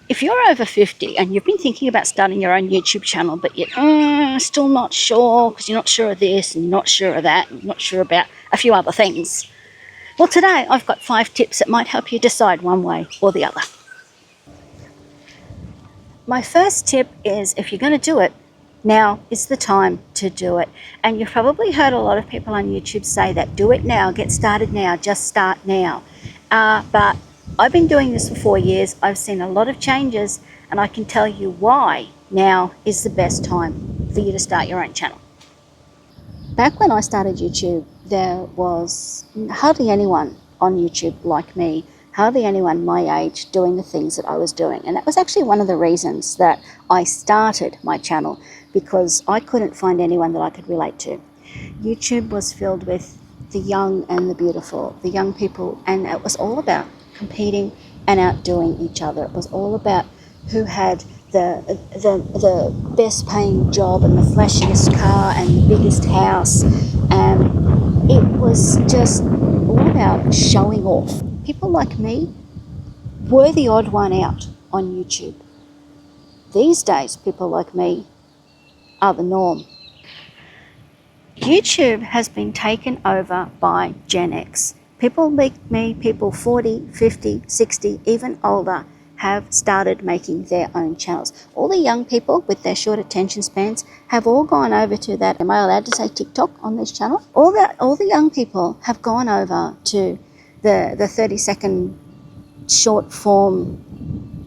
If you're over 50 and you've been thinking about starting your own YouTube channel, but you're still not sure because you're not sure of this and you're not sure of that and you're not sure about a few other things, well, today I've got 5 tips that might help you decide one way or the other. My first tip is, if you're going to do it, now is the time to do it. And you've probably heard a lot of people on YouTube say that, do it now, get started now, just start now. But I've been doing this for 4 years. I've seen a lot of changes, and I can tell you why now is the best time for you to start your own channel. Back when I started YouTube, there was hardly anyone on YouTube like me, hardly anyone my age doing the things that I was doing. And that was actually one of the reasons that I started my channel, because I couldn't find anyone that I could relate to. YouTube was filled with the young and the beautiful, the young people, and it was all about competing and outdoing each other. It was all about who had the best paying job and the flashiest car and the biggest house, and it was just all about showing off. People like me were the odd one out on YouTube. These days, people like me are the norm. YouTube has been taken over by Gen X. People like me, people 40, 50, 60, even older, have started making their own channels. All the young people with their short attention spans have all gone over to that, am I allowed to say TikTok on this channel? All the young people have gone over to the 30-second short form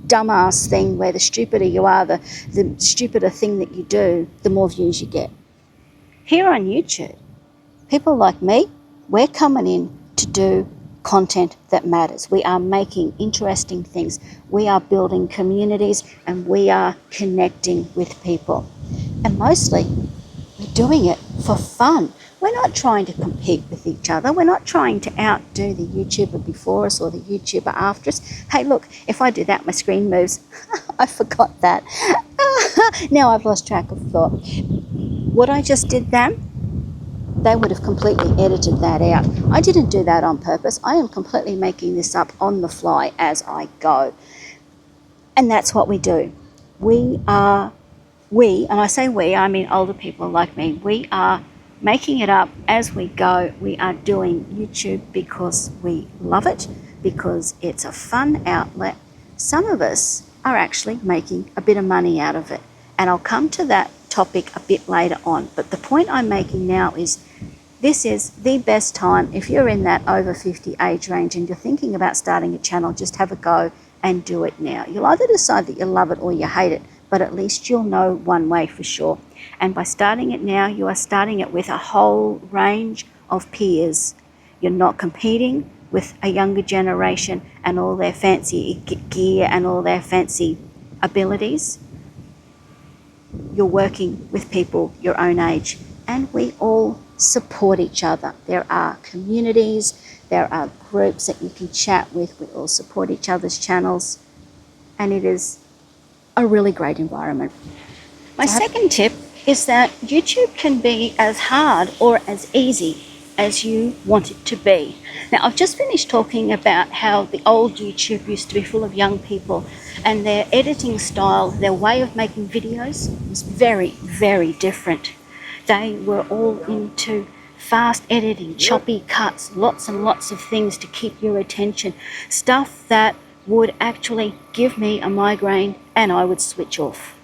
dumbass thing, where the stupider you are, the stupider thing that you do, the more views you get. Here on YouTube, people like me, we're coming in to do content that matters. We are making interesting things. We are building communities, and we are connecting with people. And mostly, we're doing it for fun. We're not trying to compete with each other. We're not trying to outdo the YouTuber before us or the YouTuber after us. Hey, look, if I do that, my screen moves. I forgot that. Now I've lost track of thought. What I just did then, they would have completely edited that out. I didn't do that on purpose. I am completely making this up on the fly as I go. And that's what we do. And I say we, I mean older people like me, we are making it up as we go. We are doing YouTube because we love it, because it's a fun outlet. Some of us are actually making a bit of money out of it. And I'll come to that topic a bit later on. But the point I'm making now is, this is the best time. If you're in that over 50 age range and you're thinking about starting a channel, just have a go and do it now. You'll either decide that you love it or you hate it, but at least you'll know one way for sure. And by starting it now, you are starting it with a whole range of peers. You're not competing with a younger generation and all their fancy gear and all their fancy abilities. You're working with people your own age, and we all support each other. There are communities, there are groups that you can chat with. We all support each other's channels, and it is a really great environment. My second tip is that YouTube can be as hard or as easy as you want it to be. Now, I've just finished talking about how the old YouTube used to be full of young people, and their editing style, their way of making videos was very, very different. They were all into fast editing, choppy cuts, lots and lots of things to keep your attention, stuff that would actually give me a migraine and I would switch off.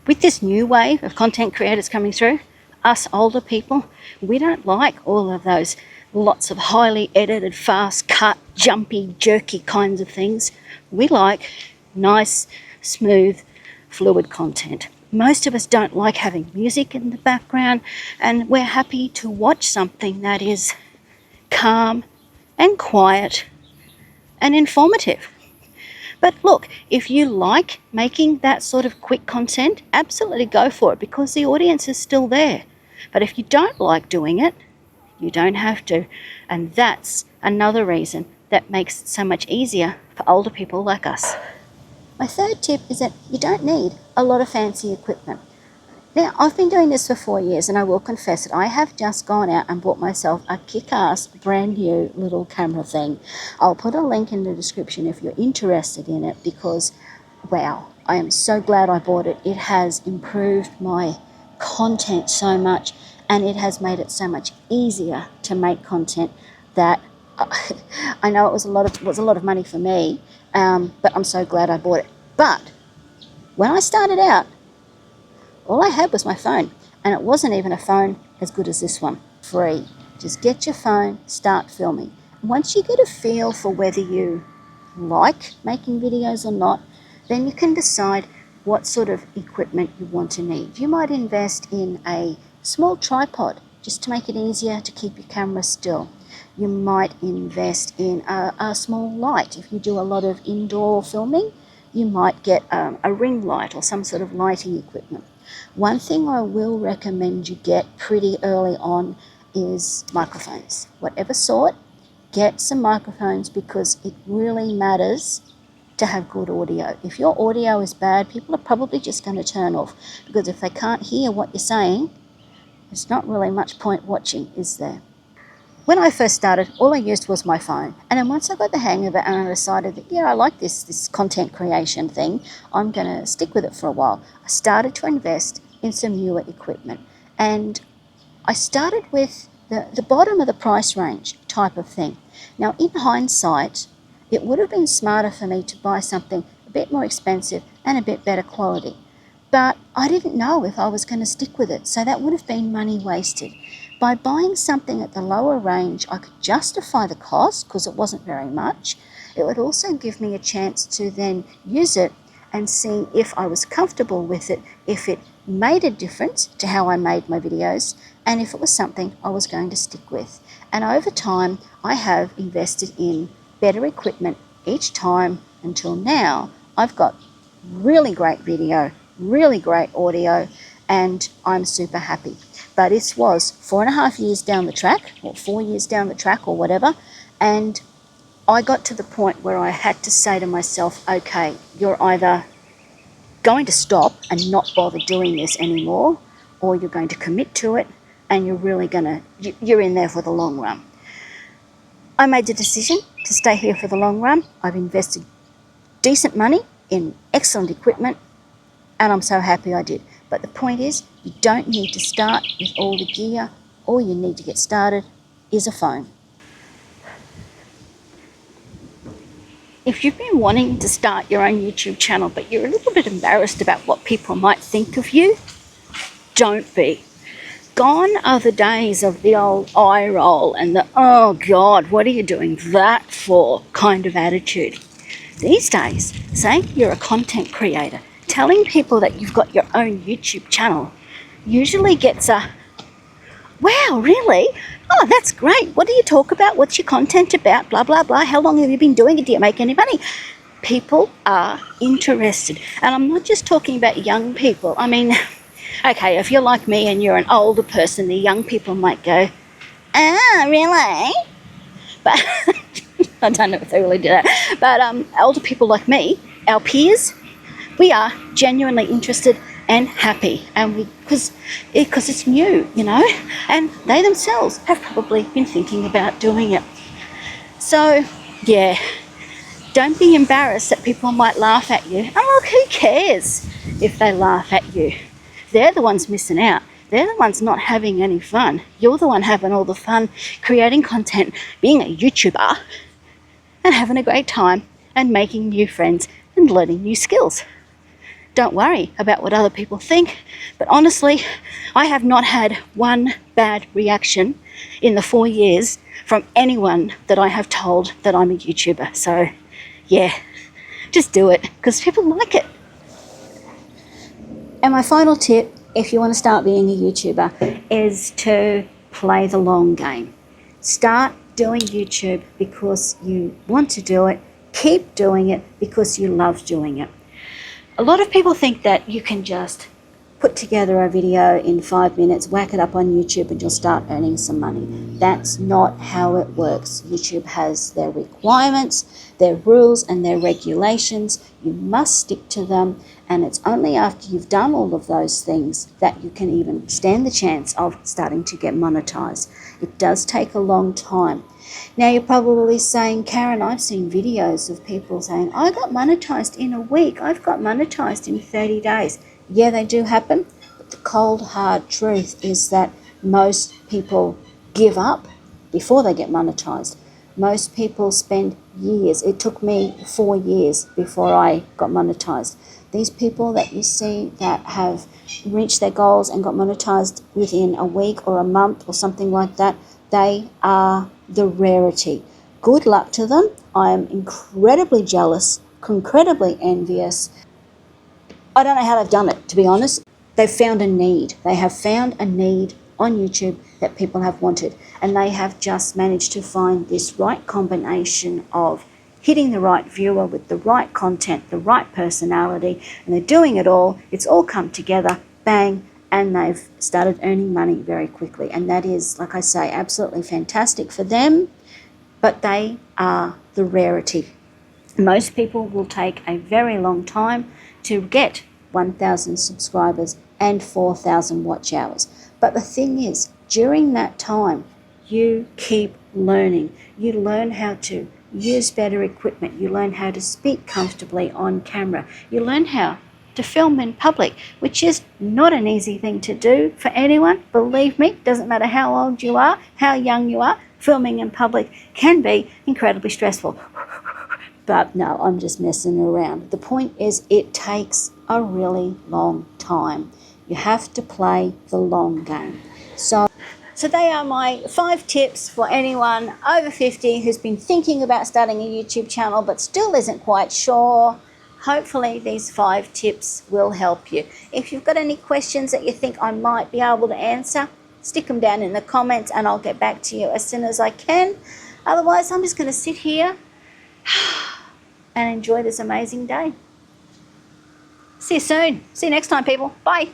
With this new wave of content creators coming through, us older people, we don't like all of those lots of highly edited, fast cut, jumpy, jerky kinds of things. We like nice, smooth, fluid content. Most of us don't like having music in the background, and we're happy to watch something that is calm and quiet and informative. But look, if you like making that sort of quick content, absolutely go for it, because the audience is still there. But if you don't like doing it, you don't have to. And that's another reason that makes it so much easier for older people like us. My third tip is that you don't need a lot of fancy equipment. Now, I've been doing this for 4 years, and I will confess that I have just gone out and bought myself a kick-ass brand new little camera thing. I'll put a link in the description if you're interested in it, because wow, I am so glad I bought it. It has improved my content so much, and it has made it so much easier to make content that I know it was a lot of money for me, but I'm so glad I bought it. But when I started out, all I had was my phone, and it wasn't even a phone as good as this one, free. Just get your phone, start filming. Once you get a feel for whether you like making videos or not, then you can decide what sort of equipment you want to need. You might invest in a small tripod just to make it easier to keep your camera still. You might invest in a small light. If you do a lot of indoor filming, you might get a ring light or some sort of lighting equipment. One thing I will recommend you get pretty early on is microphones. Whatever sort, get some microphones, because it really matters to have good audio. If your audio is bad, people are probably just going to turn off, because if they can't hear what you're saying, there's not really much point watching, is there? When I first started, all I used was my phone. And then once I got the hang of it and I decided that, yeah, I like this content creation thing, I'm going to stick with it for a while, I started to invest in some newer equipment. And I started with the bottom of the price range type of thing. Now, in hindsight, it would have been smarter for me to buy something a bit more expensive and a bit better quality. But I didn't know if I was going to stick with it, so that would have been money wasted. By buying something at the lower range, I could justify the cost because it wasn't very much. It would also give me a chance to then use it and see if I was comfortable with it, if it made a difference to how I made my videos, and if it was something I was going to stick with. And over time, I have invested in better equipment each time until now. I've got really great video, really great audio, and I'm super happy. But it was 4.5 years down the track, or 4 years down the track, or whatever, and I got to the point where I had to say to myself, okay, you're either going to stop and not bother doing this anymore, or you're going to commit to it and you're in there for the long run. I made the decision to stay here for the long run. I've invested decent money in excellent equipment, and I'm so happy I did. But the point is, you don't need to start with all the gear. All you need to get started is a phone. If you've been wanting to start your own YouTube channel, but you're a little bit embarrassed about what people might think of you, don't be. Gone are the days of the old eye roll and the, oh God, what are you doing that for kind of attitude. These days, saying you're a content creator, telling people that you've got your own YouTube channel, usually gets a, wow, really? Oh, that's great. What do you talk about? What's your content about? Blah, blah, blah. How long have you been doing it? Do you make any money? People are interested. And I'm not just talking about young people. I mean, okay, if you're like me and you're an older person, the young people might go, ah, really? But I don't know if they really do that. But older people like me, our peers, we are genuinely interested and happy, and because it's new, you know, and they themselves have probably been thinking about doing it. So, yeah, don't be embarrassed that people might laugh at you. And look, who cares if they laugh at you? They're the ones missing out. They're the ones not having any fun. You're the one having all the fun, creating content, being a YouTuber, and having a great time, and making new friends and learning new skills. Don't worry about what other people think, but honestly, I have not had one bad reaction in the 4 years from anyone that I have told that I'm a YouTuber. So, yeah, just do it, because people like it. And my final tip, if you want to start being a YouTuber, is to play the long game. Start doing YouTube because you want to do it. Keep doing it because you love doing it. A lot of people think that you can just put together a video in 5 minutes, whack it up on YouTube, and you'll start earning some money. That's not how it works. YouTube has their requirements, their rules, and their regulations. You must stick to them, and it's only after you've done all of those things that you can even stand the chance of starting to get monetized. It does take a long time. Now you're probably saying, Karen, I've seen videos of people saying, I got monetized in a week, I've got monetized in 30 days. Yeah, they do happen, but the cold, hard truth is that most people give up before they get monetized. Most people spend years. It took me 4 years before I got monetized. These people that you see that have reached their goals and got monetized within a week or a month or something like that, they are the rarity. Good luck to them. I am incredibly jealous, incredibly envious. I don't know how they've done it, to be honest. They've found a need. They have found a need on YouTube that people have wanted, and they have just managed to find this right combination of hitting the right viewer with the right content, the right personality, and they're doing it all. It's all come together, bang, and they've started earning money very quickly. And that is, like I say, absolutely fantastic for them, but they are the rarity. Most people will take a very long time to get 1,000 subscribers and 4,000 watch hours. But the thing is, during that time, you keep learning. You learn how to use better equipment. You learn how to speak comfortably on camera. You learn how to film in public, which is not an easy thing to do for anyone. Believe me, doesn't matter how old you are, how young you are, filming in public can be incredibly stressful. But no, I'm just messing around. The point is, it takes a really long time. You have to play the long game. So they are my 5 tips for anyone over 50 who's been thinking about starting a YouTube channel but still isn't quite sure. Hopefully these 5 tips will help you. If you've got any questions that you think I might be able to answer, stick them down in the comments and I'll get back to you as soon as I can. Otherwise, I'm just going to sit here and enjoy this amazing day. See you soon. See you next time, people. Bye.